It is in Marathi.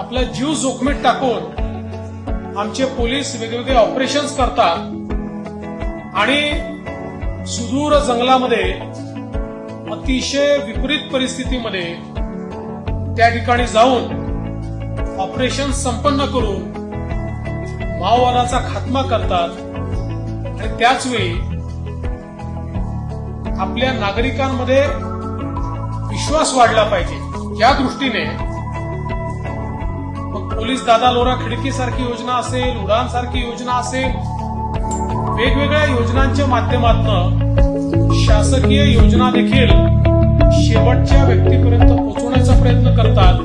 आपला जीव जोखमीत टाकून आमचे पोलीस वेगवेगळे ऑपरेशन्स करतात आणि सुदूर जंगलामध्ये अतिशय विपरीत परिस्थितीमध्ये त्या ठिकाणी जाऊन ऑपरेशन संपन्न करून माओवादाचा खात्मा करतात आणि त्याच वेळी आपल्या नागरिकांमध्ये विश्वास वाढला पाहिजे या दृष्टीने मग पोलीस दादा लोरा खिडकी सारखी योजना असेल, उडान सारखी योजना असेल, वेगवेगळ्या योजनांच्या माध्यमातून शासकीय योजना देखील शेवटच्या व्यक्तीपर्यंत पोहोचवण्याचा प्रयत्न करतात